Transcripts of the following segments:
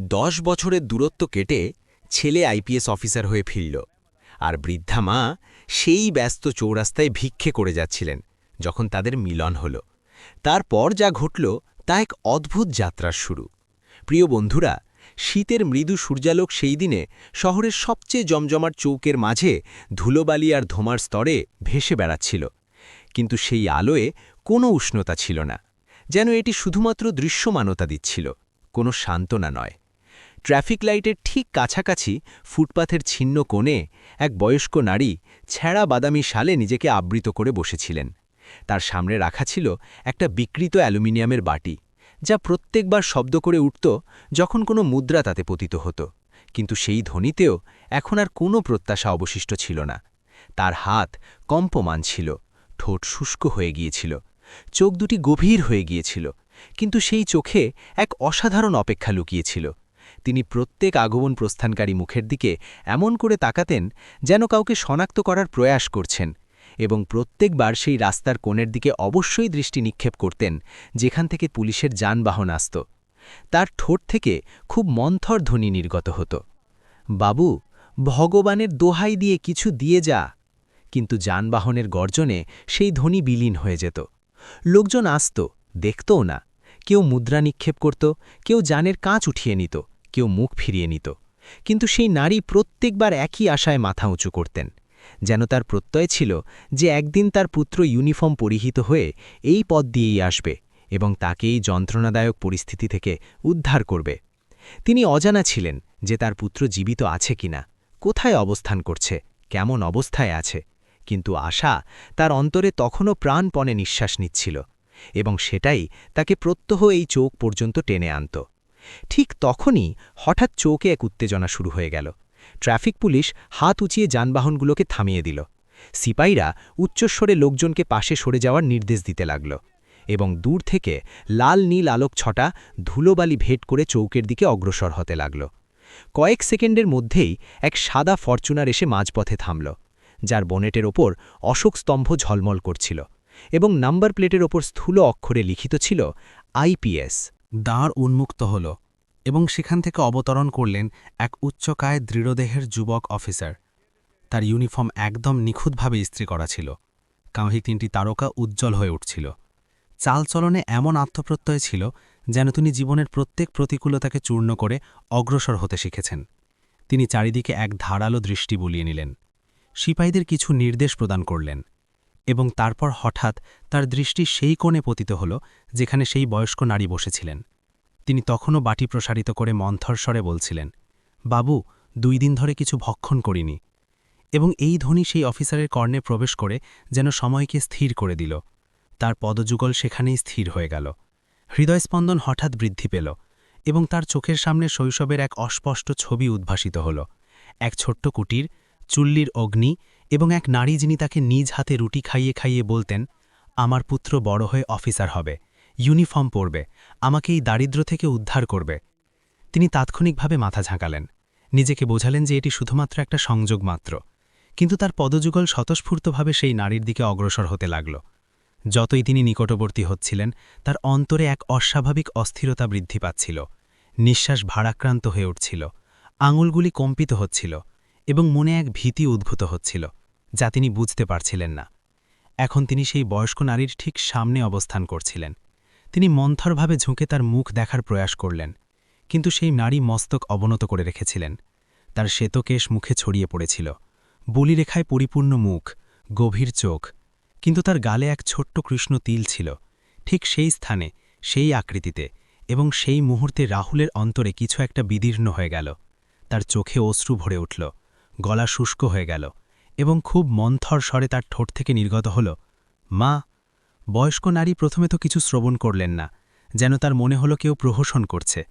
10 বছরের দূরত্ব কেটে ছেলে আইপিএস অফিসার হয়ে ফিরল, আর বৃদ্ধা মা সেই ব্যস্ত চৌরাস্তায় ভিক্ষে করে যাচ্ছিলেন যখন তাদের মিলন হল। তারপর যা ঘটল তা এক অদ্ভুত যাত্রার শুরু। প্রিয় বন্ধুরা, শীতের মৃদু সূর্যালোক সেই দিনে শহরের সবচেয়ে জমজমাট চৌকের মাঝে ধুলোবালি আর ধোঁয়ার স্তরে ভেসে বেড়াচ্ছিল। কিন্তু সেই আলোয় কোনো উষ্ণতা ছিল না, যেন এটি শুধুমাত্র দৃশ্যমানতা দিচ্ছিল, কোনো সান্ত্বনা নয়। ট্রাফিক লাইটের ঠিক কাছাকাছি ফুটপাথের ছিন্ন কোণে এক বয়স্ক নারী ছেঁড়া বাদামি শালে নিজেকে আবৃত করে বসেছিলেন। তার সামনে রাখা ছিল একটা বিকৃত অ্যালুমিনিয়ামের বাটি, যা প্রত্যেকবার শব্দ করে উঠত যখন কোনো মুদ্রা তাতে পতিত হতো। কিন্তু সেই ধ্বনিতেও এখন আর কোনো প্রত্যাশা অবশিষ্ট ছিল না। তার হাত কম্পমান ছিল, ঠোঁট শুষ্ক হয়ে গিয়েছিল, চোখ দুটি গভীর হয়ে গিয়েছিল, কিন্তু সেই চোখে এক অসাধারণ অপেক্ষা লুকিয়েছিল। তিনি প্রত্যেক আগমন প্রস্থানকারী মুখের দিকে এমন করে তাকাতেন যেন কাউকে শনাক্ত করার প্রয়াস করছেন, এবং প্রত্যেকবার সেই রাস্তার কোণের দিকে অবশ্যই দৃষ্টি নিক্ষেপ করতেন যেখান থেকে পুলিশের যানবাহন আসত। তার ঠোঁট থেকে খুব মন্থর ধ্বনি নির্গত হতো, বাবু, ভগবানের দোহাই দিয়ে কিছু দিয়ে যা। কিন্তু যানবাহনের গর্জনে সেই ধ্বনি বিলীন হয়ে যেত। লোকজন আসত, দেখতও না। কেউ মুদ্রা নিক্ষেপ করত, কেউ জানের কাঁচ উঠিয়ে নিত, কেউ মুখ ফিরিয়ে নিত। কিন্তু সেই নারী প্রত্যেকবার একই আশায় মাথা উঁচু করতেন, যেন তার প্রত্যয় ছিল যে একদিন তার পুত্র ইউনিফর্ম পরিহিত হয়ে এই পথ দিয়েই আসবে এবং তাকে এই যন্ত্রণাদায়ক পরিস্থিতি থেকে উদ্ধার করবে। তিনি অজানা ছিলেন যে তার পুত্র জীবিত আছে কিনা, কোথায় অবস্থান করছে, কেমন অবস্থায় আছে। কিন্তু আশা তার অন্তরে তখনও প্রাণপণে নিঃশ্বাস নিচ্ছিল, এবং সেটাই তাকে প্রত্যহ এই চোখ পর্যন্ত টেনে আনত। ঠিক তখনই হঠাৎ চৌকে এক উত্তেজনা শুরু হয়ে গেল। ট্রাফিক পুলিশ হাত উঁচিয়ে যানবাহনগুলোকে থামিয়ে দিল। সিপাহীরা উচ্চস্বরে লোকজনকে পাশে সরে যাওয়ার নির্দেশ দিতে লাগল, এবং দূর থেকে লাল নীল আলোক ছটা ধুলোবালি ভেট করে চৌকের দিকে অগ্রসর হতে লাগল। কয়েক সেকেন্ডের মধ্যেই এক সাদা ফরচুনার এসে মাঝপথে থামল, যার বনেটের ওপর অশোক স্তম্ভ ঝলমল করছিল, এবং নাম্বার প্লেটের ওপর স্থূল অক্ষরে লিখিত ছিল আইপিএস। দ্বার উন্মুক্ত হল, এবং সেখান থেকে অবতরণ করলেন এক উচ্চকায় দৃঢ়দেহের যুবক অফিসার। তার ইউনিফর্ম একদম নিখুঁতভাবে ইস্ত্রি করা ছিল, কাঁধে 3টি তারকা উজ্জ্বল হয়ে উঠছিল। চালচলনে এমন আত্মপ্রত্যয় ছিল যেন তিনি জীবনের প্রত্যেক প্রতিকূলতাকে চূর্ণ করে অগ্রসর হতে শিখেছেন। তিনি চারিদিকে এক ধারালো দৃষ্টি বুলিয়ে নিলেন, সিপাহীদের কিছু নির্দেশ প্রদান করলেন, এবং তারপর হঠাৎ তার দৃষ্টি সেই কোণে পতিত হল যেখানে সেই বয়স্ক নারী বসেছিলেন। তিনি তখনও বাটি প্রসারিত করে মন্থর স্বরে বলছিলেন, বাবু, 2 দিন ধরে কিছু ভক্ষণ করিনি। এবং এই ধ্বনি সেই অফিসারের কর্ণে প্রবেশ করে যেন সময়কে স্থির করে দিল। তার পদযুগল সেখানেই স্থির হয়ে গেল। হৃদয়স্পন্দন হঠাৎ বৃদ্ধি পেল, এবং তার চোখের সামনে শৈশবের এক অস্পষ্ট ছবি উদ্ভাসিত হল। এক ছোট্ট কুটির, চুল্লির অগ্নি, এবং এক নারী যিনি তাকে নিজ হাতে রুটি খাইয়ে খাইয়ে বলতেন, আমার পুত্র বড় হয়ে অফিসার হবে, ইউনিফর্ম পরবে, আমাকে এই দারিদ্র থেকে উদ্ধার করবে। তিনি তাৎক্ষণিকভাবে মাথা ঝাঁকালেন, নিজেকে বোঝালেন যে এটি শুধুমাত্র একটা সংযোগ মাত্র। কিন্তু তার পদযুগল স্বতঃস্ফূর্তভাবে সেই নারীর দিকে অগ্রসর হতে লাগল। যতই তিনি নিকটবর্তী হচ্ছিলেন, তার অন্তরে এক অস্বাভাবিক অস্থিরতা বৃদ্ধি পাচ্ছিল। নিঃশ্বাস ভারাক্রান্ত হয়ে উঠছিল, আঙুলগুলি কম্পিত হচ্ছিল, এবং মনে এক ভীতি উদ্ভূত হচ্ছিল, যা তিনি বুঝতে পারছিলেন না। এখন তিনি সেই বয়স্ক নারীর ঠিক সামনে অবস্থান করছিলেন। তিনি মন্থরভাবে ঝুঁকে তার মুখ দেখার প্রয়াস করলেন, কিন্তু সেই নারী মস্তক অবনত করে রেখেছিলেন। তার শ্বেতকেশ মুখে ছড়িয়ে পড়েছিল, বলিরেখায় পরিপূর্ণ মুখ, গভীর চোখ, কিন্তু তার গালে এক ছোট্ট কৃষ্ণ তিল ছিল, ঠিক সেই স্থানে, সেই আকৃতিতে, এবং সেই মুহূর্তে রাহুলের অন্তরে কিছু একটা বিদীর্ণ হয়ে গেল। তার চোখে অশ্রু ভরে উঠল, গলা শুষ্ক হয়ে গেল, এবং খুব মন্থর স্বরে তার ঠোঁট থেকে নির্গত হল, মা। বয়স্ক নারী প্রথমে তো কিছু শ্রবণ করলেন না, যেন তার মনে হলো কেউ প্রহসন করছে।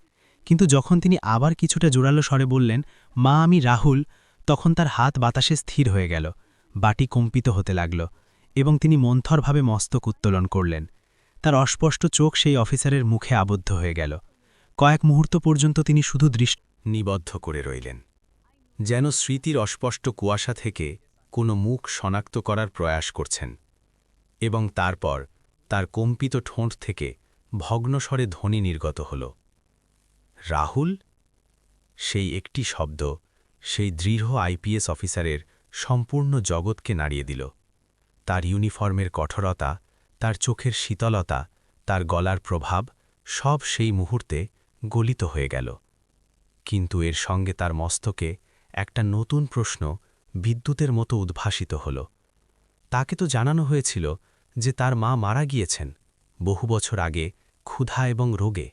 কিন্তু যখন তিনি আবার কিছুটা জোরালো স্বরে বললেন, মা, আমি রাহুল, তখন তার হাত বাতাসে স্থির হয়ে গেল, বাটি কম্পিত হতে লাগল, এবং তিনি মন্থরভাবে মস্তক উত্তোলন করলেন। তার অস্পষ্ট চোখ সেই অফিসারের মুখে আবদ্ধ হয়ে গেল। কয়েক মুহূর্ত পর্যন্ত তিনি শুধু দৃষ্টি নিবদ্ধ করে রইলেন, যেন স্মৃতির অস্পষ্ট কুয়াশা থেকে কোনো মুখ শনাক্ত করার প্রয়াস করছেন। এবং তারপর তার কম্পিত ঠোঁট থেকে ভগ্নস্বরে ধ্বনি নির্গত হল, রাহুল। সেই একটি শব্দ সেই দৃঢ় আইপিএস অফিসারের সম্পূর্ণ জগৎকে নাড়িয়ে দিল। তার ইউনিফর্মের কঠোরতা, তার চোখের শীতলতা, তার গলার প্রভাব সব সেই মুহূর্তে গলিত হয়ে গেল। কিন্তু এর সঙ্গে তার মস্তকে একটা নতুন প্রশ্ন বিদ্যুতের মতো উদ্ভাসিত হল। তাকে তো জানানো হয়েছিল যে তার মা মারা গিয়েছেন বহু বছর আগে ক্ষুধা এবং রোগে।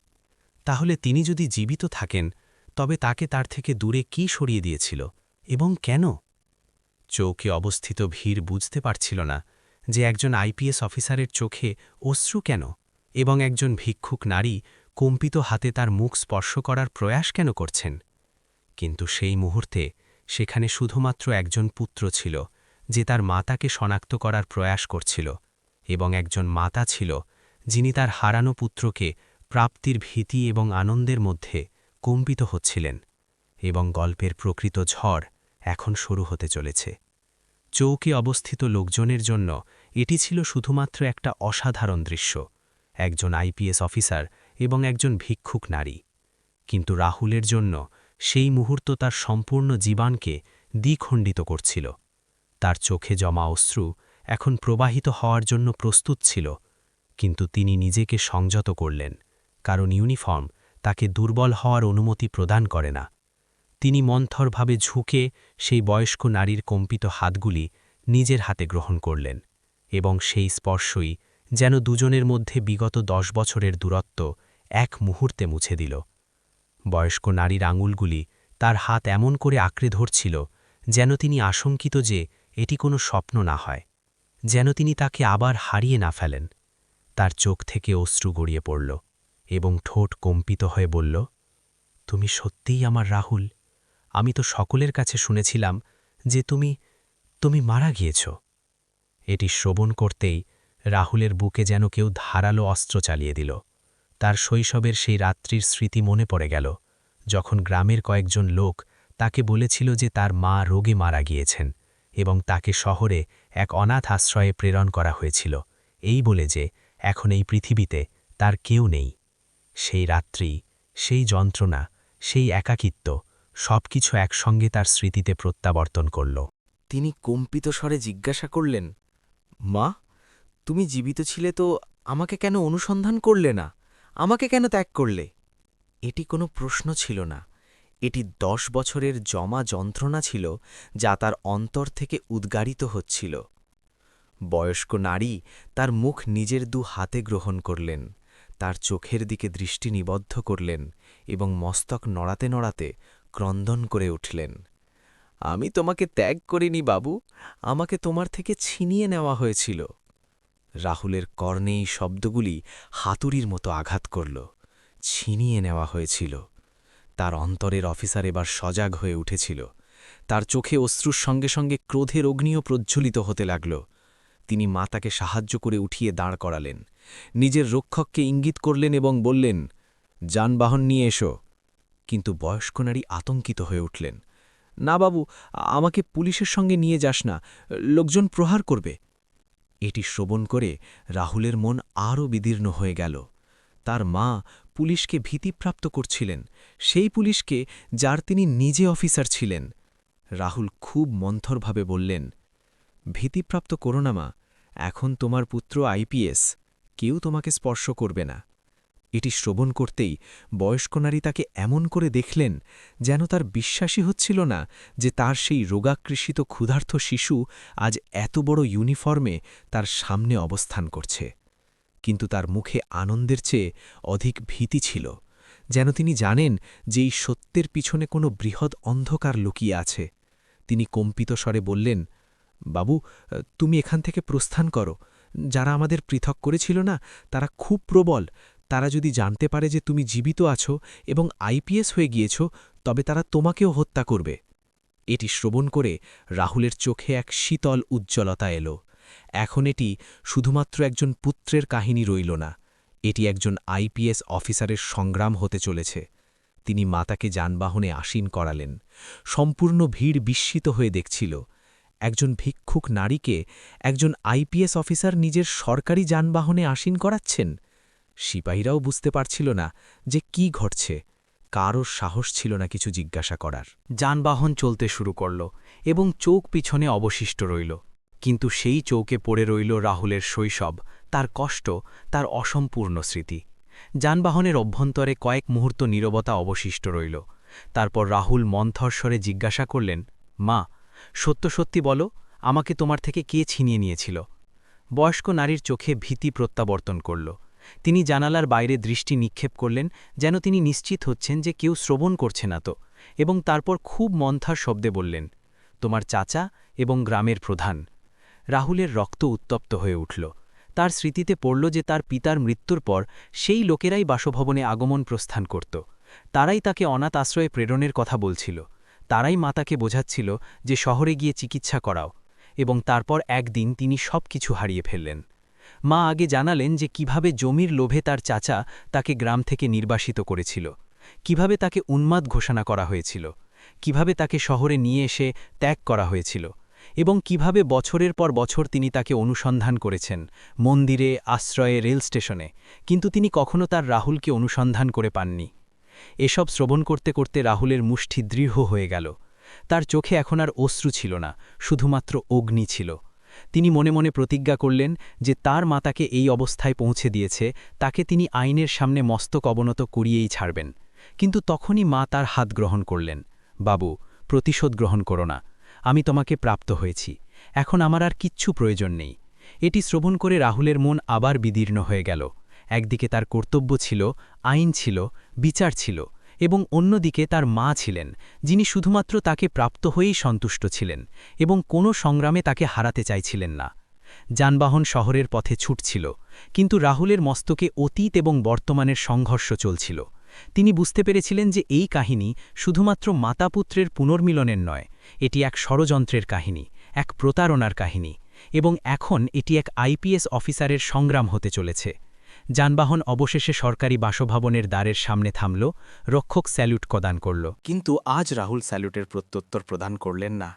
তাহলে তিনি যদি জীবিত থাকেন তবে তাকে তার থেকে দূরে কি সরিয়ে দিয়েছিল এবং কেন? চৌকে অবস্থিত ভিড় বুঝতে পারছিল না যে একজন আইপিএস অফিসারের চোখে অশ্রু কেন এবং একজন ভিক্ষুক নারী কম্পিত হাতে তার মুখ স্পর্শ করার প্রয়াস কেন করছেন। কিন্তু সেই মুহূর্তে সেখানে শুধুমাত্র একজন পুত্র ছিল যে তার মাতাকে শনাক্ত করার প্রয়াস করছিল, এবং একজন মাতা ছিল যিনি তার হারানো পুত্রকে প্রাপ্তির ভীতি এবং আনন্দের মধ্যে কম্পিত হচ্ছিলেন। এবং গল্পের প্রকৃত ঝড় এখন শুরু হতে চলেছে। চৌকে অবস্থিত লোকজনের জন্য এটি ছিল শুধুমাত্র একটা অসাধারণ দৃশ্য, একজন আইপিএস অফিসার এবং একজন ভিক্ষুক নারী। কিন্তু রাহুলের জন্য সেই মুহূর্ত তার সম্পূর্ণ জীবনকে দ্বিখণ্ডিত করছিল। তার চোখে জমা অশ্রু এখন প্রবাহিত হওয়ার জন্য প্রস্তুত ছিল, কিন্তু তিনি নিজেকে সংযত করলেন, কারণ ইউনিফর্ম তাকে দুর্বল হওয়ার অনুমতি প্রদান করে না। তিনি মন্থরভাবে ঝুঁকে সেই বয়স্ক নারীর কম্পিত হাতগুলি নিজের হাতে গ্রহণ করলেন, এবং সেই স্পর্শই যেন দুজনের মধ্যে বিগত 10 বছরের দূরত্ব এক মুহূর্তে মুছে দিল। বয়স্ক নারীর আঙুলগুলি তার হাত এমন করে আঁকড়ে ধরছিল যেন তিনি আশঙ্কিত যে এটি কোনো স্বপ্ন না হয়, যেন তিনি তাকে আবার হারিয়ে না ফেলেন। তার চোখ থেকে অশ্রু গড়িয়ে পড়ল এবং ঠোঁট কম্পিত হয়ে বলল, তুমি সত্যিই আমার রাহুল। আমি তো সকলের কাছে শুনেছিলাম যে তুমি মারা গিয়েছ। এটি শ্রবণ করতেই রাহুলের বুকে যেন কেউ ধারালো অস্ত্র চালিয়ে দিল। তার শৈশবের সেই রাত্রির স্মৃতি মনে পড়ে গেল, যখন গ্রামের কয়েকজন লোক তাকে বলেছিল যে তার মা রোগে মারা গিয়েছেন এবং তাকে শহরে এক অনাথ আশ্রয়ে প্রেরণ করা হয়েছিল, এই বলে যে এখন এই পৃথিবীতে তার কেউ নেই। সেই রাত্রি, সেই যন্ত্রণা, সেই একাকিত্ব সবকিছু একসঙ্গে তার স্মৃতিতে প্রত্যাবর্তন করল। তিনি কম্পিত স্বরে জিজ্ঞাসা করলেন, মা, তুমি জীবিত ছিলে তো আমাকে কেন অনুসন্ধান করলে না? আমাকে কেন ত্যাগ করলে? এটি কোনো প্রশ্ন ছিল না, এটি 10 বছরের জমা যন্ত্রণা ছিল যা তার অন্তর থেকে উদ্গারিত হচ্ছিল। বয়স্ক নারী তার মুখ নিজের 2 হাতে গ্রহণ করলেন, তার চোখের দিকে দৃষ্টি নিবদ্ধ করলেন এবং মস্তক নড়াতে নড়াতে ক্রন্দন করে উঠলেন, আমি তোমাকে ত্যাগ করিনি বাবু, আমাকে তোমার থেকে ছিনিয়ে নেওয়া হয়েছিল। রাহুলের কর্ণে এই শব্দগুলি হাতুড়ির মতো আঘাত করল। ছিনিয়ে নেওয়া হয়েছিল। তার অন্তরের অফিসার এবার সজাগ হয়ে উঠেছিল। তার চোখে অশ্রুর সঙ্গে সঙ্গে ক্রোধের অগ্নিও প্রজ্জ্বলিত হতে লাগল। তিনি মাতাকে সাহায্য করে উঠিয়ে দাঁড় করালেন, নিজের রক্ষককে ইঙ্গিত করলেন এবং বললেন, যানবাহন নিয়ে এসো। কিন্তু বয়স্ক নারী আতঙ্কিত হয়ে উঠলেন, না বাবু, আমাকে পুলিশের সঙ্গে নিয়ে যাস না, লোকজন প্রহার করবে। এটি শ্রবণ করে রাহুলের মন আরও বিদীর্ণ হয়ে গেল। তার মা পুলিশকে ভীতিপ্রাপ্ত করছিলেন, সেই পুলিশকে যার তিনি নিজে অফিসার ছিলেন। রাহুল খুব মন্থরভাবে বললেন, ভীতিপ্রাপ্ত করো না মা, এখন তোমার পুত্র আইপিএস, কেউ তোমাকে স্পর্শ করবে না। এটি শ্রবণ করতেই বয়স্ক নারী তাকে এমন করে দেখলেন যেন তার বিশ্বাসই হচ্ছিল না যে তার সেই রোগাকৃষিত ক্ষুধার্ত শিশু আজ এত বড় ইউনিফর্মে তার সামনে অবস্থান করছে। কিন্তু তার মুখে আনন্দের চেয়ে অধিক ভীতি ছিল, যেন তিনি জানেন যে এই সত্যের পিছনে কোনো বৃহৎ অন্ধকার লুকিয়ে আছে। তিনি কম্পিত স্বরে বললেন, বাবু, তুমি এখান থেকে প্রস্থান করো। যারা আমাদের পৃথক করেছিল না, তারা খুব প্রবল। তারা যদি জানতে পারে যে তুমি জীবিত আছো এবং আইপিএস হয়ে গিয়েছ, তবে তারা তোমাকেও হত্যা করবে। এটি শ্রবণ করে রাহুলের চোখে এক শীতল উজ্জ্বলতা এলো। এখন এটি শুধুমাত্র একজন পুত্রের কাহিনী রইল না, এটি একজন আইপিএস অফিসারের সংগ্রাম হতে চলেছে। তিনি মাতাকে যানবাহনে আসীন করালেন। সম্পূর্ণ ভিড় বিস্মিত হয়ে দেখছিল, একজন ভিক্ষুক নারীকে একজন আইপিএস অফিসার নিজের সরকারি যানবাহনে আসীন করাচ্ছেন। সিপাহীরাও বুঝতে পারছিল না যে কি ঘটছে। কারোর সাহস ছিল না কিছু জিজ্ঞাসা করার। যানবাহন চলতে শুরু করল এবং চৌক পিছনে অবশিষ্ট রইল। কিন্তু সেই চৌকে পড়ে রইল রাহুলের শৈশব, তার কষ্ট, তার অসম্পূর্ণ স্মৃতি। যানবাহনের অভ্যন্তরে কয়েক মুহূর্ত নীরবতা অবশিষ্ট রইল। তারপর রাহুল মন্থর স্বরে জিজ্ঞাসা করলেন, মা, সত্য সত্যি বলো, আমাকে তোমার থেকে কে ছিনিয়ে নিয়েছিল? বয়স্ক নারীর চোখে ভীতি প্রত্যাবর্তন করল। তিনি জানালার বাইরে দৃষ্টি নিক্ষেপ করলেন, যেন তিনি নিশ্চিত হচ্ছেন যে কেউ শ্রবণ করছে না তো, এবং তারপর খুব মন্থার শব্দে বললেন, তোমার চাচা এবং গ্রামের প্রধান। রাহুলের রক্ত উত্তপ্ত হয়ে উঠল। তার স্মৃতিতে পড়ল যে তার পিতার মৃত্যুর পর সেই লোকেরাই বাসভবনে আগমন প্রস্থান করত। তারাই তাকে অনাথ আশ্রয়ে প্রেরণের কথা বলছিল। তারাই মাতাকে বোঝাচ্ছিল যে শহরে গিয়ে চিকিৎসা করাও। এবং তারপর একদিন তিনি সব কিছু হারিয়ে ফেললেন। মা আগে জানালেন যে কিভাবে জমির লোভে তার চাচা তাকে গ্রাম থেকে নির্বাসিত করেছিল, কিভাবে তাকে উন্মাদ ঘোষণা করা হয়েছিল, কিভাবে তাকে শহরে নিয়ে এসে ত্যাগ করা হয়েছিল, এবং কিভাবে বছরের পর বছর তিনি তাকে অনুসন্ধান করেছেন, মন্দিরে, আশ্রয়ে, রেল স্টেশনে, কিন্তু তিনি কখনো তার রাহুলকে অনুসন্ধান করে পাননি। এসব শ্রবণ করতে করতে রাহুলের মুষ্টি দৃঢ় হয়ে গেল। তার চোখে এখন আর অশ্রু ছিল না, শুধুমাত্র অগ্নি ছিল। তিনি মনে মনে প্রতিজ্ঞা করলেন যে তার মাতাকে এই অবস্থায় পৌঁছে দিয়েছে, তাকে তিনি আইনের সামনে মস্তক অবনত করিয়েই ছাড়বেন। কিন্তু তখনই মা তার হাত গ্রহণ করলেন। বাবু, প্রতিশোধ গ্রহণ করো না। আমি তোমাকে প্রাপ্ত হয়েছি, এখন আমার আর কিচ্ছু প্রয়োজন নেই। এটি শ্রবণ করে রাহুলের মন আবার বিদীর্ণ হয়ে গেল। একদিকে তার কর্তব্য ছিল, আইন ছিল, বিচার ছিল, এবং অন্যদিকে তার মা ছিলেন, যিনি শুধুমাত্র তাকে প্রাপ্ত হয়েই সন্তুষ্ট ছিলেন এবং কোনো সংগ্রামে তাকে হারাতে চাইছিলেন না। যানবাহন শহরের পথে ছুটছিল, কিন্তু রাহুলের মস্তকে অতীত এবং বর্তমানের সংঘর্ষ চলছিল। তিনি বুঝতে পেরেছিলেন যে এই কাহিনী শুধুমাত্র মাতাপুত্রের পুনর্মিলনের নয়, এটি এক ষড়যন্ত্রের কাহিনী, এক প্রতারণার কাহিনী, এবং এখন এটি এক আইপিএস অফিসারের সংগ্রাম হতে চলেছে। যানবাহন অবশেষে সরকারি বাসভবনের দ্বারের সামনে থামল। রক্ষক স্যালুট প্রদান করল। কিন্তু আজ রাহুল স্যালুটের প্রত্যুত্তর প্রদান করলেন না।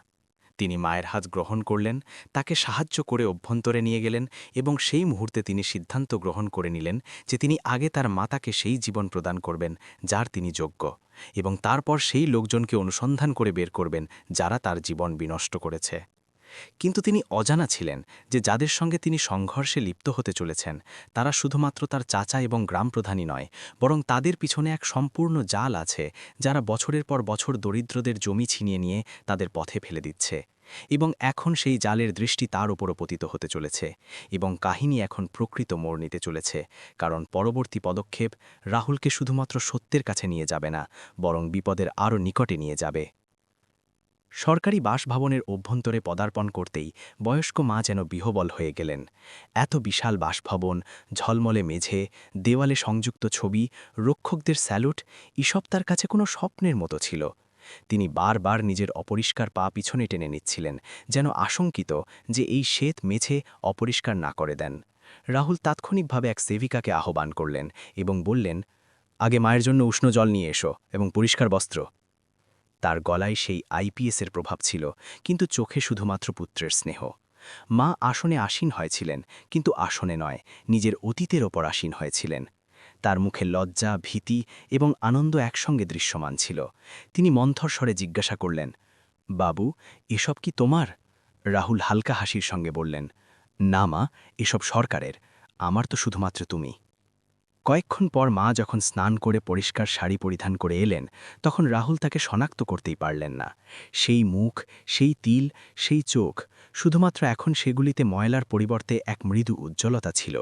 তিনি মায়ের হাত গ্রহণ করলেন, তাকে সাহায্য করে অভ্যন্তরে নিয়ে গেলেন, এবং সেই মুহূর্তে তিনি সিদ্ধান্ত গ্রহণ করে নিলেন যে তিনি আগে তার মাতাকে সেই জীবন প্রদান করবেন যার তিনি যোগ্য, এবং তারপর সেই লোকজনকে অনুসন্ধান করে বের করবেন যারা তার জীবন বিনষ্ট করেছে। কিন্তু তিনি অজানা ছিলেন যে যাদের সঙ্গে তিনি সংঘর্ষে লিপ্ত হতে চলেছেন তারা শুধুমাত্র তার চাচা এবং গ্রামপ্রধানই নয়, বরং তাদের পিছনে এক সম্পূর্ণ জাল আছে, যারা বছরের পর বছর দরিদ্রদের জমি ছিনিয়ে নিয়ে তাদের পথে ফেলে দিচ্ছে। এবং এখন সেই জালের দৃষ্টি তার উপরও পতিত হতে চলেছে, এবং কাহিনী এখন প্রকৃত মোড় নিতে চলেছে, কারণ পরবর্তী পদক্ষেপ রাহুলকে শুধুমাত্র সত্যের কাছে নিয়ে যাবে না, বরং বিপদের আরও নিকটে নিয়ে যাবে। সরকারি বাসভবনের অভ্যন্তরে পদার্পণ করতেই বয়স্ক মা যেন বিহ্বল হয়ে গেলেন। এত বিশাল বাসভবন, ঝলমলে মেঝে, দেওয়ালে সংযুক্ত ছবি, রক্ষকদের স্যালুট, এসব তার কাছে কোনো স্বপ্নের মতো ছিল। তিনি বারবার নিজের অপরিষ্কার পা পিছনে টেনে নিচ্ছিলেন, যেন আশঙ্কিত যে এই শ্বেত মেঝে অপরিষ্কার না করে দেন। রাহুল তাৎক্ষণিকভাবে এক সেবিকাকে আহ্বান করলেন এবং বললেন, আগে মায়ের জন্য উষ্ণ জল নিয়ে এসো এবং পরিষ্কার বস্ত্র। তার গলায় সেই আইপিএসের প্রভাব ছিল, কিন্তু চোখে শুধুমাত্র পুত্রের স্নেহ। মা আসনে আসীন হয়েছিলেন, কিন্তু আসনে নয়, নিজের অতীতের ওপর আসীন হয়েছিলেন। তার মুখে লজ্জা, ভীতি এবং আনন্দ একসঙ্গে দৃশ্যমান ছিল। তিনি মন্থর স্বরে জিজ্ঞাসা করলেন, বাবু, এসব কি তোমার? রাহুল হালকা হাসির সঙ্গে বললেন, না মা, এসব সরকারের, আমার তো শুধুমাত্র তুমি। কয়েকক্ষণ পর মা যখন স্নান করে পরিষ্কার শাড়ি পরিধান করে এলেন, তখন রাহুল তাকে শনাক্ত করতেই পারলেন না। সেই মুখ, সেই তিল, সেই চোখ, শুধুমাত্র এখন সেগুলিতে ময়লার পরিবর্তে এক মৃদু উজ্জ্বলতা ছিল।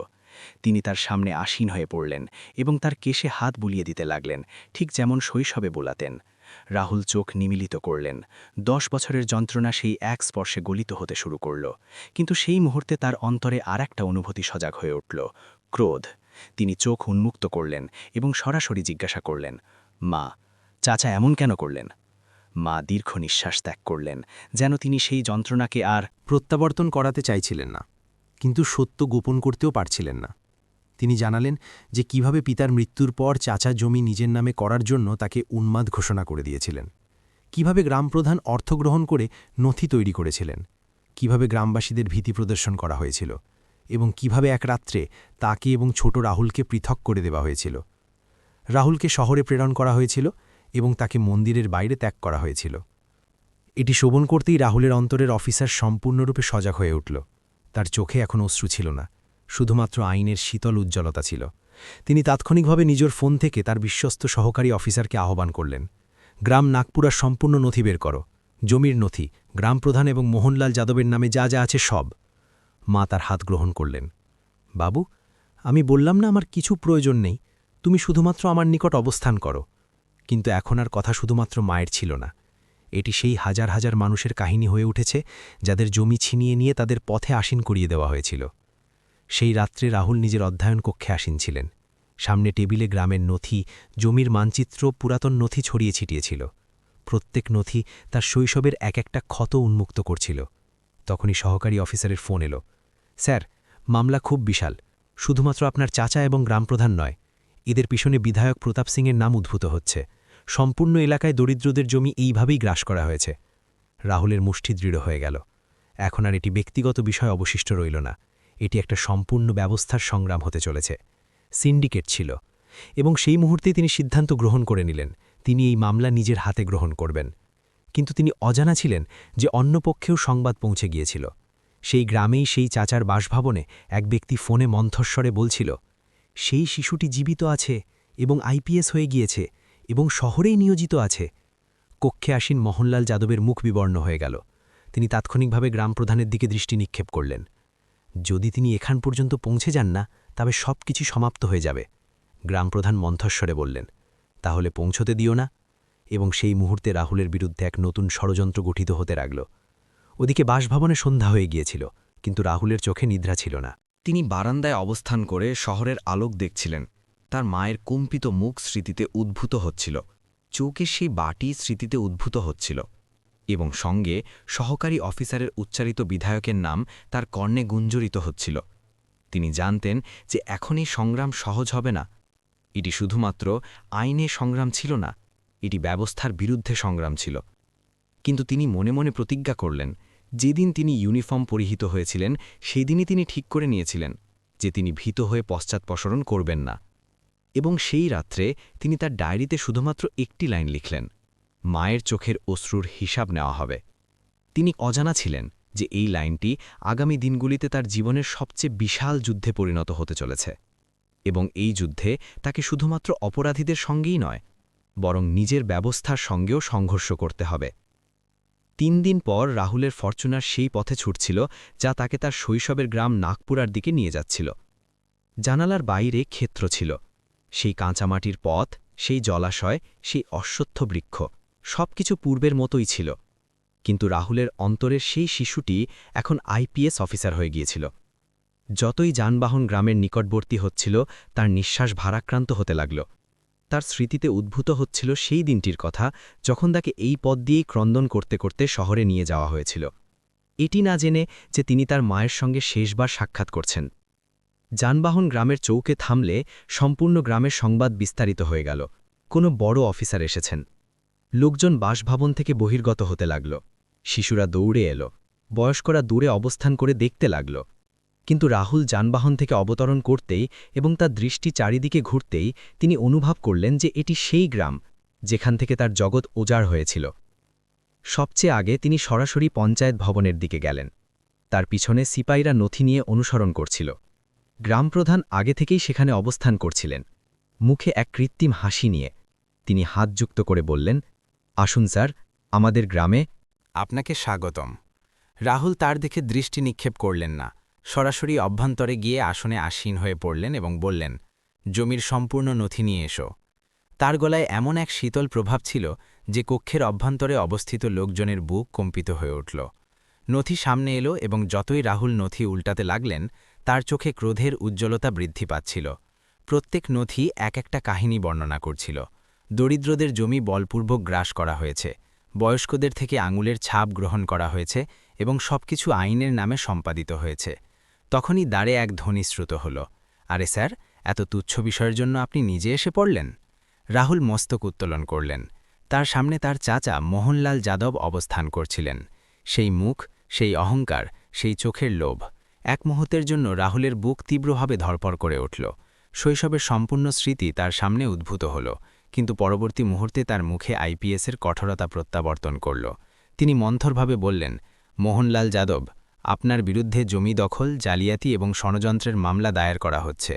তিনি তার সামনে আসীন হয়ে পড়লেন এবং তার কেশে হাত বুলিয়ে দিতে লাগলেন, ঠিক যেমন শৈশবে বোলাতেন। রাহুল চোখ নিমিলিত করলেন। 10 বছরের যন্ত্রণা সেই এক স্পর্শে গলিত হতে শুরু করল। কিন্তু সেই মুহূর্তে তার অন্তরে আর একটা অনুভূতি সজাগ হয়ে উঠল, ক্রোধ। তিনি চোখ উন্মুক্ত করলেন এবং সরাসরি জিজ্ঞাসা করলেন, মা, চাচা এমন কেন করলেন? মা দীর্ঘ নিঃশ্বাস ত্যাগ করলেন, যেন তিনি সেই যন্ত্রণাকে আর প্রত্যাবর্তন করাতে চাইছিলেন না, কিন্তু সত্য গোপন করতেও পারছিলেন না। তিনি জানালেন যে কিভাবে পিতার মৃত্যুর পর চাচা জমি নিজের নামে করার জন্য তাকে উন্মাদ ঘোষণা করে দিয়েছিলেন, কিভাবে গ্রামপ্রধান অর্থগ্রহণ করে নথি তৈরি করেছিলেন, কিভাবে গ্রামবাসীদের ভীতি প্রদর্শন করা হয়েছিল, এবং কিভাবে এক রাত্রে তাকে এবং ছোট রাহুলকে পৃথক করে দেওয়া হয়েছিল। রাহুলকে শহরে প্রেরণ করা হয়েছিল এবং তাকে মন্দিরের বাইরে ত্যাগ করা হয়েছিল। এটি শোভন করতেই রাহুলের অন্তরের অফিসার সম্পূর্ণরূপে সজাগ হয়ে উঠল। তার চোখে এখন অশ্রু ছিল না, শুধুমাত্র আইনের শীতল উজ্জ্বলতা ছিল। তিনি তাৎক্ষণিকভাবে নিজের ফোন থেকে তার বিশ্বস্ত সহকারী অফিসারকে আহ্বান করলেন। গ্রাম নাগপুরার সম্পূর্ণ নথি বের করো, জমির নথি, গ্রাম প্রধান এবং মোহনলাল যাদবের নামে যা যা আছে সব। মা তার হাত গ্রহণ করলেন। বাবু, আমি বললাম না আমার কিছু প্রয়োজন নেই, তুমি শুধুমাত্র আমার নিকট অবস্থান করো। কিন্তু এখন আর কথা শুধুমাত্র মায়ের ছিল না। এটি সেই হাজার হাজার মানুষের কাহিনী হয়ে উঠেছে যাদের জমি ছিনিয়ে নিয়ে তাদের পথে আসীন করিয়ে দেওয়া হয়েছিল। সেই রাত্রে রাহুল নিজের অধ্যয়ন কক্ষে আসীন ছিলেন। সামনে টেবিলে গ্রামের নথি, জমির মানচিত্র, পুরাতন নথি ছড়িয়ে ছিটিয়েছিল। প্রত্যেক নথি তার শৈশবের এক একটা ক্ষত উন্মুক্ত করছিল। তখনই সহকারী অফিসারের ফোন এলো। স্যার, মামলা খুব বিশাল, শুধুমাত্র আপনার চাচা এবং গ্রামপ্রধান নয়, এদের পিছনে বিধায়ক প্রতাপ সিংয়ের নাম উদ্ভূত হচ্ছে। সম্পূর্ণ এলাকায় দরিদ্রদের জমি এইভাবেই গ্রাস করা হয়েছে। রাহুলের মুষ্টি দৃঢ় হয়ে গেল। এখন আর এটি ব্যক্তিগত বিষয় অবশিষ্ট রইল না, এটি একটা সম্পূর্ণ ব্যবস্থার সংগ্রাম হতে চলেছে। সিন্ডিকেট ছিল, এবং সেই মুহূর্তেই তিনি সিদ্ধান্ত গ্রহণ করে নিলেন তিনি এই মামলা নিজের হাতে গ্রহণ করবেন। কিন্তু তিনি অজানা ছিলেন যে অন্য পক্ষেও সংবাদ পৌঁছে গিয়েছিল। সেই গ্রামেই সেই চাচার বাসভবনে এক ব্যক্তি ফোনে মন্থস্বরে বলছিল, সেই শিশুটি জীবিত আছে এবং আইপিএস হয়ে গিয়েছে এবং শহরেই নিয়োজিত আছে। কক্ষে আসীন মোহনলাল যাদবের মুখ বিবর্ণ হয়ে গেল। তিনি তাৎক্ষণিকভাবে গ্রাম প্রধানের দিকে দৃষ্টি নিক্ষেপ করলেন। যদি তিনি এখান পর্যন্ত পৌঁছে যান না, তবে সব কিছু সমাপ্ত হয়ে যাবে। গ্রামপ্রধান মন্থস্বরে বললেন, তাহলে পৌঁছতে দিও না। এবং সেই মুহূর্তে রাহুলের বিরুদ্ধে এক নতুন ষড়যন্ত্র গঠিত হতে লাগল। ওদিকে বাসভবনে সন্ধ্যা হয়ে গিয়েছিল, কিন্তু রাহুলের চোখে নিদ্রা ছিল না। তিনি বারান্দায় অবস্থান করে শহরের আলোক দেখছিলেন। তার মায়ের কম্পিত মুখ স্মৃতিতে উদ্ভূত হচ্ছিল, চৌকের সেই বাটি স্মৃতিতে উদ্ভূত হচ্ছিল, এবং সঙ্গে সহকারী অফিসারের উচ্চারিত বিধায়কের নাম তার কর্ণে গুঞ্জরিত হচ্ছিল। তিনি জানতেন যে এখন এই সংগ্রাম সহজ হবে না। এটি শুধুমাত্র আইনে সংগ্রাম ছিল না, এটি ব্যবস্থার বিরুদ্ধে সংগ্রাম ছিল। কিন্তু তিনি মনে মনে প্রতিজ্ঞা করলেন, যেদিন তিনি ইউনিফর্ম পরিহিত হয়েছিলেন সেদিনই তিনি ঠিক করে নিয়েছিলেন যে তিনি ভীত হয়ে পশ্চাৎপসরণ করবেন না। এবং সেই রাত্রে তিনি তার ডায়েরিতে শুধুমাত্র একটি লাইন লিখলেন, মায়ের চোখের অশ্রুর হিসাব নেওয়া হবে। তিনি অজানা ছিলেন যে এই লাইনটি আগামী দিনগুলিতে তার জীবনের সবচেয়ে বিশাল যুদ্ধে পরিণত হতে চলেছে, এবং এই যুদ্ধে তাকে শুধুমাত্র অপরাধীদের সঙ্গেই নয়, বরং নিজের ব্যবস্থার সঙ্গেও সংঘর্ষ করতে হবে। ৩ দিন পর রাহুলের ফরচুনার সেই পথে ছুটছিল যা তাকে তার শৈশবের গ্রাম নাগপুরার দিকে নিয়ে যাচ্ছিল। জানালার বাইরে ক্ষেত্র ছিল, সেই কাঁচামাটির পথ, সেই জলাশয়, সেই অশ্বত্থ বৃক্ষ, সবকিছু পূর্বের মতোই ছিল। কিন্তু রাহুলের অন্তরের সেই শিশুটি এখন আইপিএস অফিসার হয়ে গিয়েছিল। যতই যানবাহন গ্রামের নিকটবর্তী হচ্ছিল, তার নিঃশ্বাস ভারাক্রান্ত হতে লাগল। তার স্মৃতিতে উদ্ভূত হচ্ছিল সেই দিনটির কথা যখন তাকে এই পথ দিয়েই ক্রন্দন করতে করতে শহরে নিয়ে যাওয়া হয়েছিল, এটি না জেনে যে তিনি তার মায়ের সঙ্গে শেষবার সাক্ষাৎ করছেন। যানবাহন গ্রামের চৌকে থামলে সম্পূর্ণ গ্রামের সংবাদ বিস্তারিত হয়ে গেল, কোনো বড় অফিসার এসেছেন। লোকজন বাসভবন থেকে বহির্গত হতে লাগল, শিশুরা দৌড়ে এলো, বয়স্করা দূরে অবস্থান করে দেখতে লাগল। কিন্তু রাহুল যানবাহন থেকে অবতরণ করতেই এবং তার দৃষ্টি চারিদিকে ঘুরতেই তিনি অনুভব করলেন যে এটি সেই গ্রাম যেখান থেকে তার জগৎ উজাড় হয়েছিল। সবচেয়ে আগে তিনি সরাসরি পঞ্চায়েত ভবনের দিকে গেলেন। তার পিছনে সিপাহীরা নথি নিয়ে অনুসরণ করছিল। গ্রামপ্রধান আগে থেকেই সেখানে অবস্থান করছিলেন, মুখে এক কৃত্রিম হাসি নিয়ে। তিনি হাত যুক্ত করে বললেন, আসুন স্যার, আমাদের গ্রামে আপনাকে স্বাগতম। রাহুল তার দিকে দৃষ্টি নিক্ষেপ করলেন না, সরাসরি অভ্যন্তরে গিয়ে আসনে আসীন হয়ে পড়লেন এবং বললেন, জমির সম্পূর্ণ নথি নিয়ে এসো। তার গলায় এমন এক শীতল প্রভাব ছিল যে কক্ষের অভ্যন্তরে অবস্থিত লোকজনের বুক কম্পিত হয়ে উঠল। নথি সামনে এলো এবং যতই রাহুল নথি উল্টাতে লাগলেন, তার চোখে ক্রোধের উজ্জ্বলতা বৃদ্ধি পাচ্ছিল। প্রত্যেক নথি এক একটা কাহিনী বর্ণনা করছিল। দরিদ্রদের জমি বলপূর্বক গ্রাস করা হয়েছে, বয়স্কদের থেকে আঙুলের ছাপ গ্রহণ করা হয়েছে এবং সবকিছু আইনের নামে সম্পাদিত হয়েছে। তখনই দ্বারে এক ধ্বনি শ্রুত হল, আরে স্যার, এত তুচ্ছ বিষয়ের জন্য আপনি নিজে এসে পড়লেন? রাহুল মস্তক উত্তোলন করলেন। তার সামনে তার চাচা মোহনলাল যাদব অবস্থান করছিলেন। সেই মুখ, সেই অহংকার, সেই চোখের লোভ। এক মুহূর্তের জন্য রাহুলের বুক তীব্রভাবে ধরপড় করে উঠল। শৈশবের সম্পূর্ণ স্মৃতি তার সামনে উদ্ভূত হল, কিন্তু পরবর্তী মুহূর্তে তার মুখে আইপিএসের কঠোরতা প্রত্যাবর্তন করল। তিনি মন্থরভাবে বললেন, মোহনলাল যাদব, আপনার বিরুদ্ধে জমি দখল, জালিয়াতি এবং ষড়যন্ত্রের মামলা দায়ের করা হচ্ছে।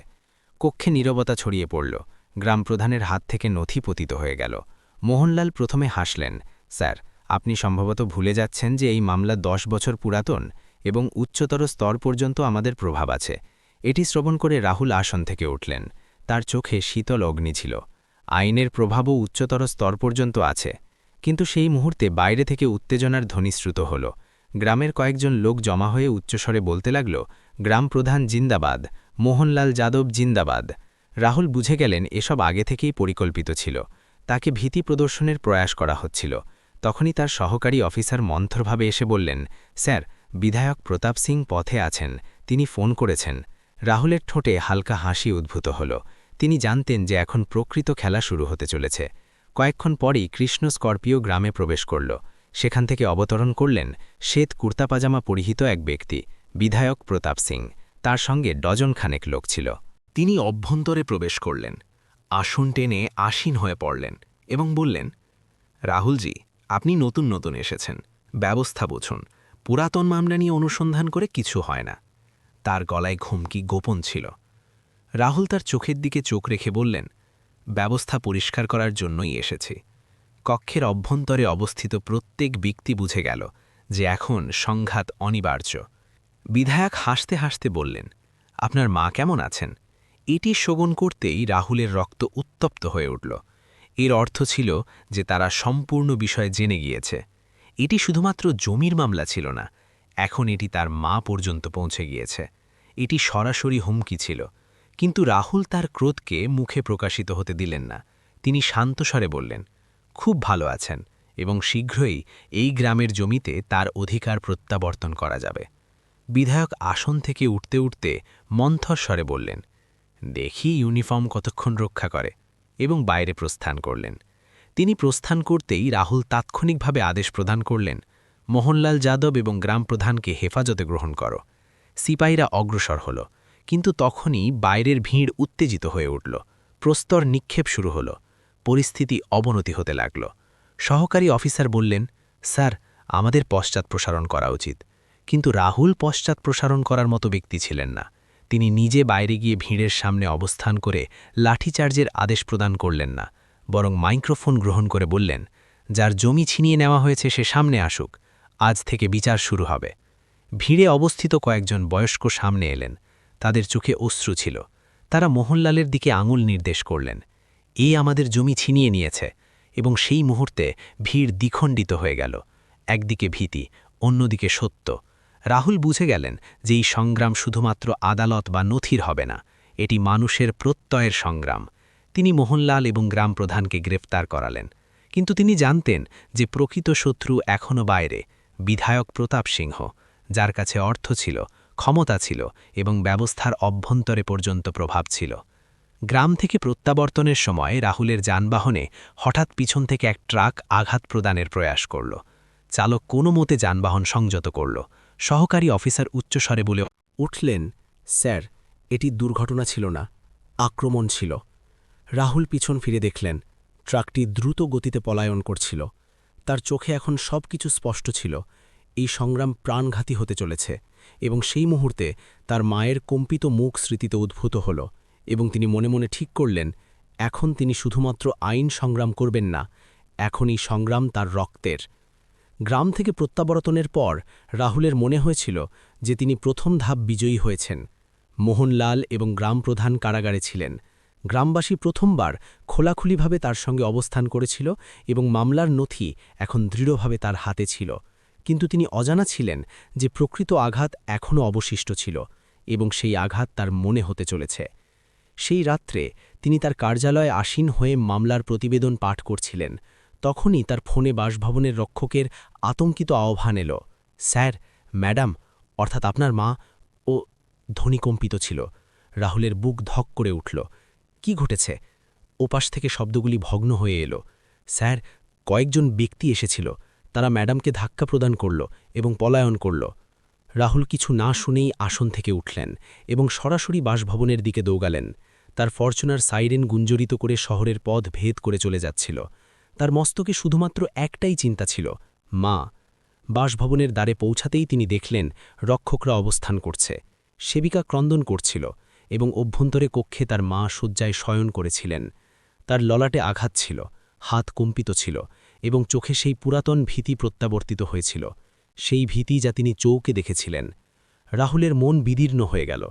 কক্ষে নীরবতা ছড়িয়ে পড়ল। গ্রাম প্রধানের হাত থেকে নথি পতিত হয়ে গেল। মোহনলাল প্রথমে হাসলেন। স্যার, আপনি সম্ভবত ভুলে যাচ্ছেন যে এই মামলা 10 বছর পুরাতন এবং উচ্চতর স্তর পর্যন্ত আমাদের প্রভাব আছে। এটি শ্রবণ করে রাহুল আসন থেকে উঠলেন। তার চোখে শীতল অগ্নি ছিল। আইনের প্রভাবও উচ্চতর স্তর পর্যন্ত আছে। কিন্তু সেই মুহূর্তে বাইরে থেকে উত্তেজনার ধ্বনি শ্রুত হল। গ্রামের কয়েকজন লোক জমা হয়ে উচ্চস্বরে বলতে লাগল, গ্রাম প্রধান জিন্দাবাদ, মোহনলাল যাদব জিন্দাবাদ। রাহুল বুঝে গেলেন এসব আগে থেকেই পরিকল্পিত ছিল। তাকে ভীতি প্রদর্শনের প্রয়াস করা হচ্ছিল। তখনই তার সহকারী অফিসার মন্থরভাবে এসে বললেন, স্যার, বিধায়ক প্রতাপ সিং পথে আছেন, তিনি ফোন করেছেন। রাহুলের ঠোঁটে হালকা হাসি উদ্ভূত হল। তিনি জানতেন যে এখন প্রকৃত খেলা শুরু হতে চলেছে। কয়েকক্ষণ পরেই কৃষ্ণ স্করপিও গ্রামে প্রবেশ করল। সেখান থেকে অবতরণ করলেন শ্বেত কুর্তা পাজামা পরিহিত এক ব্যক্তি, বিধায়ক প্রতাপ সিং। তার সঙ্গে ডজনখানেক লোক ছিল। তিনি অভ্যন্তরে প্রবেশ করলেন, আসন টেনে আসীন হয়ে পড়লেন এবং বললেন, রাহুলজি, আপনি নতুন নতুন এসেছেন, ব্যবস্থা বুঝুন। পুরাতন মামলা নিয়ে অনুসন্ধান করে কিছু হয় না। তার গলায় ঘুমকি গোপন ছিল। রাহুল তার চোখের দিকে চোখ রেখে বললেন, ব্যবস্থা পরিষ্কার করার জন্যই এসেছি। কক্ষের অভ্যন্তরে অবস্থিত প্রত্যেক ব্যক্তি বুঝে গেল যে এখন সংঘাত অনিবার্য। বিধায়ক হাসতে হাসতে বললেন, আপনার মা কেমন আছেন? এটি শোভন করতেই রাহুলের রক্ত উত্তপ্ত হয়ে উঠল। এর অর্থ ছিল যে তারা সম্পূর্ণ বিষয় জেনে গিয়েছে। এটি শুধুমাত্র জমির মামলা ছিল না, এখন এটি তার মা পর্যন্ত পৌঁছে গিয়েছে। এটি সরাসরি হুমকি ছিল। কিন্তু রাহুল তার ক্রোধকে মুখে প্রকাশিত হতে দিলেন না। তিনি শান্তস্বরে বললেন, খুব ভালো আছেন এবং শীঘ্রই এই গ্রামের জমিতে তার অধিকার প্রত্যাবর্তন করা যাবে। বিধায়ক আসন থেকে উঠতে উঠতে মন্থর স্বরে বললেন, দেখি ইউনিফর্ম কতক্ষণ রক্ষা করে, এবং বাইরে প্রস্থান করলেন। তিনি প্রস্থান করতেই রাহুল তাৎক্ষণিকভাবে আদেশ প্রদান করলেন, মোহনলাল যাদব এবং গ্রাম প্রধানকে হেফাজতে গ্রহণ করো। সিপাহীরা অগ্রসর হল, কিন্তু তখনই বাইরের ভিড় উত্তেজিত হয়ে উঠল। প্রস্তর নিক্ষেপ শুরু হল। পরিস্থিতি অবনতি হতে লাগল। সহকারী অফিসার বললেন, স্যার, আমাদের পশ্চাৎ প্রসারণ করা উচিত। কিন্তু রাহুল পশ্চাৎ প্রসারণ করার মতো ব্যক্তি ছিলেন না। তিনি নিজে বাইরে গিয়ে ভিড়ের সামনে অবস্থান করে লাঠিচার্জের আদেশ প্রদান করলেন না, বরং মাইক্রোফোন গ্রহণ করে বললেন, যার জমি ছিনিয়ে নেওয়া হয়েছে সে সামনে আসুক, আজ থেকে বিচার শুরু হবে। ভিড়ে অবস্থিত কয়েকজন বয়স্ক সামনে এলেন। তাদের চোখে অশ্রু ছিল। তারা মোহনলালের দিকে আঙুল নির্দেশ করলেন, এ আমাদের জমি ছিনিয়ে নিয়েছে। এবং সেই মুহূর্তে ভিড় দ্বিখণ্ডিত হয়ে গেল। একদিকে ভীতি, অন্যদিকে সত্য। রাহুল বুঝে গেলেন যে এই সংগ্রাম শুধুমাত্র আদালত বা নথির হবে না, এটি মানুষের প্রত্যয়ের সংগ্রাম। তিনি মোহনলাল এবং গ্রাম প্রধানকে গ্রেফতার করালেন। কিন্তু তিনি জানতেন যে প্রকৃত শত্রু এখনও বাইরে, বিধায়ক প্রতাপ সিংহ, যার কাছে অর্থ ছিল, ক্ষমতা ছিল এবং ব্যবস্থার অভ্যন্তরে পর্যন্ত প্রভাব ছিল। গ্রাম থেকে প্রত্যাবর্তনের সময় রাহুলের যানবাহনে হঠাৎ পিছন থেকে এক ট্রাক আঘাত প্রদানের প্রয়াস করল। চালক কোনো মতে যানবাহন সংযত করল। সহকারী অফিসার উচ্চস্বরে বলে উঠলেন, স্যার, এটি দুর্ঘটনা ছিল না, আক্রমণ ছিল। রাহুল পিছন ফিরে দেখলেন ট্রাকটি দ্রুত গতিতে পলায়ন করছিল। তার চোখে এখন সব কিছু স্পষ্ট ছিল। এই সংগ্রাম প্রাণঘাতী হতে চলেছে। এবং সেই মুহূর্তে তার মায়ের কম্পিত মুখ স্মৃতিতে উদ্ভূত হল এবং তিনি মনে মনে ঠিক করলেন, এখন তিনি শুধুমাত্র আইন সংগ্রাম করবেন না, এখন এই সংগ্রাম তার রক্তের। গ্রাম থেকে প্রত্যাবর্তনের পর রাহুলের মনে হয়েছিল যে তিনি প্রথম ধাপ বিজয়ী হয়েছেন। মোহনলাল এবং গ্রাম প্রধান কারাগারে ছিলেন। গ্রামবাসী প্রথমবার খোলাখুলিভাবে তার সঙ্গে অবস্থান করেছিল এবং মামলার নথি এখন দৃঢ়ভাবে তার হাতে ছিল। কিন্তু তিনি অজানা ছিলেন যে প্রকৃত আঘাত এখনও অবশিষ্ট ছিল এবং সেই আঘাত তার মনে হতে চলেছে। সেই রাত্রে তিনি তার কার্যালয়ে আসীন হয়ে মামলার প্রতিবেদন পাঠ করছিলেন। তখনই তার ফোনে বাসভবনের রক্ষকের আতঙ্কিত আহ্বান এল, স্যার, ম্যাডাম, অর্থাৎ আপনার মা। ও ধ্বনি কম্পিত ছিল। রাহুলের বুক ধক করে উঠল। কি ঘটেছে? ওপাশ থেকে শব্দগুলি ভগ্ন হয়ে এলো, স্যার, কয়েকজন ব্যক্তি এসেছিল, তারা ম্যাডামকে ধাক্কা প্রদান করল এবং পলায়ন করল। রাহুল কিছু না শুনেই আসন থেকে উঠলেন এবং সরাসরি বাসভবনের দিকে দৌড়ালেন। তার ফরচুনার সাইরেন গুঞ্জরিত করে শহরের পথ ভেদ করে চলে যাচ্ছিল। তার মস্তকে শুধুমাত্র একটাই চিন্তা ছিল, মা। বাসভবনের দ্বারে পৌঁছাতেই তিনি দেখলেন রক্ষকরা অবস্থান করছে। সেবিকা ক্রন্দন করছিল এবং অভ্যন্তরে কক্ষে তার মা শয্যায় শয়ন করেছিলেন। তার ললাটে আঘাত ছিল, হাত কম্পিত ছিল এবং চোখে সেই পুরাতন ভীতি প্রত্যাবর্তিত হয়েছিল, সেই ভীতি যা তিনি চৌকে দেখেছিলেন। রাহুলের মন বিদীর্ণ হয়ে গেল।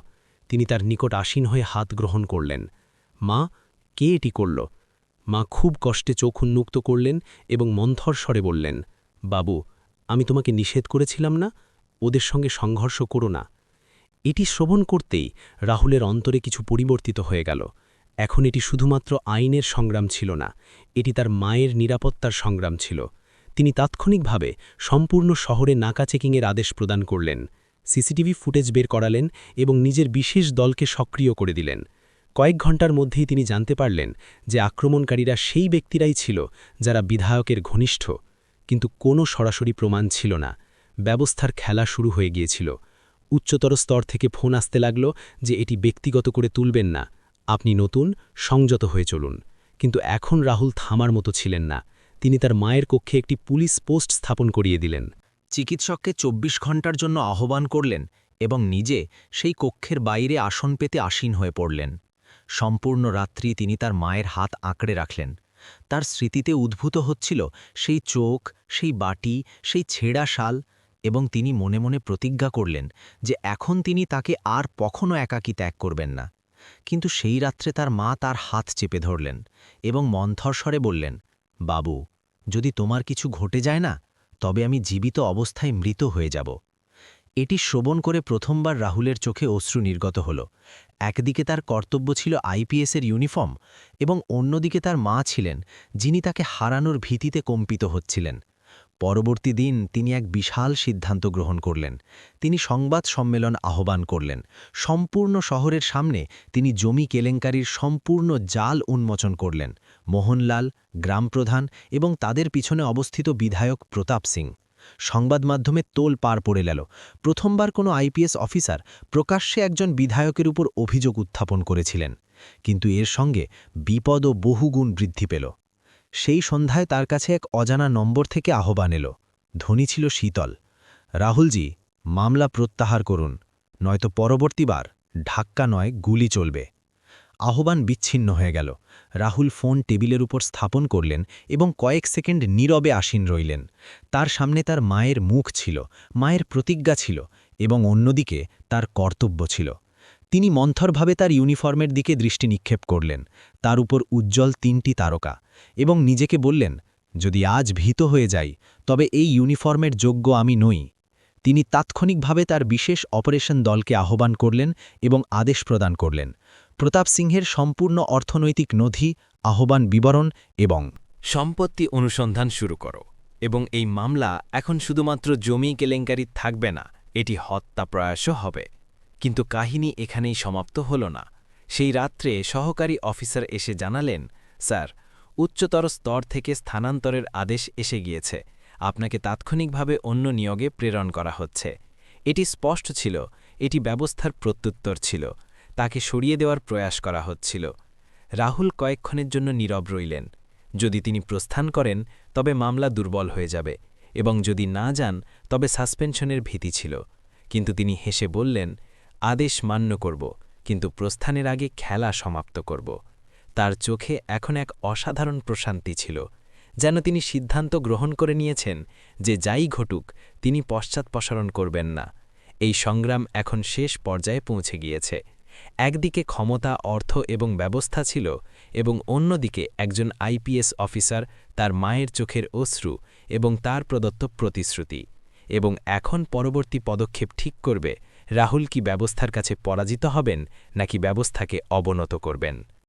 তিনি তার নিকট আসীন হয়ে হাত গ্রহণ করলেন। মা, কে এটি করল? মা খুব কষ্টে চোখ উন্মুক্ত করলেন এবং মন্থর স্বরে বললেন, বাবু, আমি তোমাকে নিষেধ করেছিলাম না, ওদের সঙ্গে সংঘর্ষ করো না। এটি শ্রবণ করতেই রাহুলের অন্তরে কিছু পরিবর্তিত হয়ে গেল। এখন এটি শুধুমাত্র আইনের সংগ্রাম ছিল না, এটি তার মায়ের নিরাপত্তার সংগ্রাম ছিল। তিনি তাৎক্ষণিকভাবে সম্পূর্ণ শহরে নাকা চেকিংয়ের আদেশ প্রদান করলেন, সিসিটিভি ফুটেজ বের করালেন এবং নিজের বিশেষ দলকে সক্রিয় করে দিলেন। কয়েক ঘণ্টার মধ্যেই তিনি জানতে পারলেন যে আক্রমণকারীরা সেই ব্যক্তিরাই ছিল যারা বিধায়কের ঘনিষ্ঠ, কিন্তু কোনো সরাসরি প্রমাণ ছিল না। ব্যবস্থার খেলা শুরু হয়ে গিয়েছিল। উচ্চতর স্তর থেকে ফোন আসতে লাগল যে এটি ব্যক্তিগত করে তুলবেন না, আপনি নতুন, সংযত হয়ে চলুন। কিন্তু এখন রাহুল থামার মতো ছিলেন না। তিনি তার মায়ের কক্ষে একটি পুলিশ পোস্ট স্থাপন করিয়ে দিলেন। চিকিৎসককে ২৪ ঘণ্টার জন্য আহ্বান করলেন এবং নিজে সেই কক্ষের বাইরে আসন পেতে আসীন হয়ে পড়লেন। সম্পূর্ণ রাত্রি তিনি তার মায়ের হাত আঁকড়ে রাখলেন। তার স্মৃতিতে উদ্ভূত হচ্ছিল সেই চোখ, সেই বাটি, সেই ছেঁড়া শাল, এবং তিনি মনে মনে প্রতিজ্ঞা করলেন যে এখন তিনি তাকে আর কখনো একাকী ত্যাগ করবেন না। কিন্তু সেই রাত্রে তার মা তার হাত চেপে ধরলেন এবং মন্থর স্বরে বললেন, বাবু, যদি তোমার কিছু ঘটে যায় না, তবে আমি জীবিত অবস্থায় মৃত হয়ে যাব। এটি শ্রবণ করে প্রথমবার রাহুলের চোখে অশ্রু নির্গত হল। একদিকে তার কর্তব্য ছিল আইপিএসের ইউনিফর্ম এবং অন্যদিকে তার মা ছিলেন যিনি তাকে হারানোর ভীতিতে কম্পিত হচ্ছিলেন। পরবর্তী দিন তিনি এক বিশাল সিদ্ধান্ত গ্রহণ করলেন। তিনি সংবাদ সম্মেলন আহ্বান করলেন। সম্পূর্ণ শহরের সামনে তিনি জমি কেলেঙ্কারির সম্পূর্ণ জাল উন্মোচন করলেন। মোহনলাল, গ্রামপ্রধান এবং তাদের পিছনে অবস্থিত বিধায়ক প্রতাপ সিং। সংবাদ মাধ্যমে তোল পার পড়ে গেল। প্রথমবার কোনো আইপিএস অফিসার প্রকাশ্যে একজন বিধায়কের উপর অভিযোগ উত্থাপন করেছিলেন, কিন্তু এর সঙ্গে বিপদও বহুগুণ বৃদ্ধি পেল। সেই সন্ধ্যায় তার কাছে এক অজানা নম্বর থেকে আহ্বান এলো। ধ্বনি ছিল শীতল। রাহুলজি, মামলা প্রত্যাহার করুন, নয়তো পরবর্তীবার ধাক্কা নয় গুলি চলবে। আহ্বান বিচ্ছিন্ন হয়ে গেল। রাহুল ফোন টেবিলের উপর স্থাপন করলেন এবং কয়েক সেকেন্ড নীরবে আসীন রইলেন। তার সামনে তার মায়ের মুখ ছিল, মায়ের প্রতিজ্ঞা ছিল এবং অন্যদিকে তার কর্তব্য ছিল। তিনি মন্থরভাবে তার ইউনিফর্মের দিকে দৃষ্টি নিক্ষেপ করলেন, তার উপর উজ্জ্বল ৩টি তারকা, এবং নিজেকে বললেন, যদি আজ ভীত হয়ে যাই তবে এই ইউনিফর্মের যোগ্য আমি নই। তিনি তাৎক্ষণিকভাবে তার বিশেষ অপারেশন দলকে আহ্বান করলেন এবং আদেশ প্রদান করলেন। প্রতাপ সিংহের সম্পূর্ণ অর্থনৈতিক নথি, আহ্বান বিবরণ এবং সম্পত্তি অনুসন্ধান শুরু করো, এবং এই মামলা এখন শুধুমাত্র জমি কেলেঙ্কারি থাকবে না, এটি হত্যা প্রয়াসও হবে। কিন্তু কাহিনী এখানেই সমাপ্ত হল না। সেই রাত্রে সহকারী অফিসার এসে জানালেন, স্যার, উচ্চতর স্তর থেকে স্থানান্তরের আদেশ এসে গিয়েছে, আপনাকে তাৎক্ষণিকভাবে অন্য নিয়োগে প্রেরণ করা হচ্ছে। এটি স্পষ্ট ছিল, এটি ব্যবস্থার প্রত্যুত্তর ছিল। তাকে সরিয়ে দেওয়ার প্রয়াস করা হচ্ছিল। রাহুল কয়েকক্ষণের জন্য নীরব রইলেন। যদি তিনি প্রস্থান করেন তবে মামলা দুর্বল হয়ে যাবে, এবং যদি না যান তবে সাসপেনশনের ভীতি ছিল। কিন্তু তিনি হেসে বললেন, আদেশ মান্য করব, কিন্তু প্রস্থানের আগে খেলা সমাপ্ত করব। তার চোখে এখন এক অসাধারণ প্রশান্তি ছিল, যেন তিনি সিদ্ধান্ত গ্রহণ করে নিয়েছেন যে যাই ঘটুক তিনি পশ্চাৎপসরণ করবেন না। এই সংগ্রাম এখন শেষ পর্যায়ে পৌঁছে গিয়েছে। একদিকে ক্ষমতা, অর্থ এবং ব্যবস্থা ছিল, এবং অন্যদিকে একজন আইপিএস অফিসার, তার মায়ের চোখের অশ্রু এবং তার প্রদত্ত প্রতিশ্রুতি। এবং এখন পরবর্তী পদক্ষেপ ঠিক করবে রাহুল কি ব্যবস্থার কাছে পরাজিত হবেন নাকি ব্যবস্থাকে অবনত করবেন।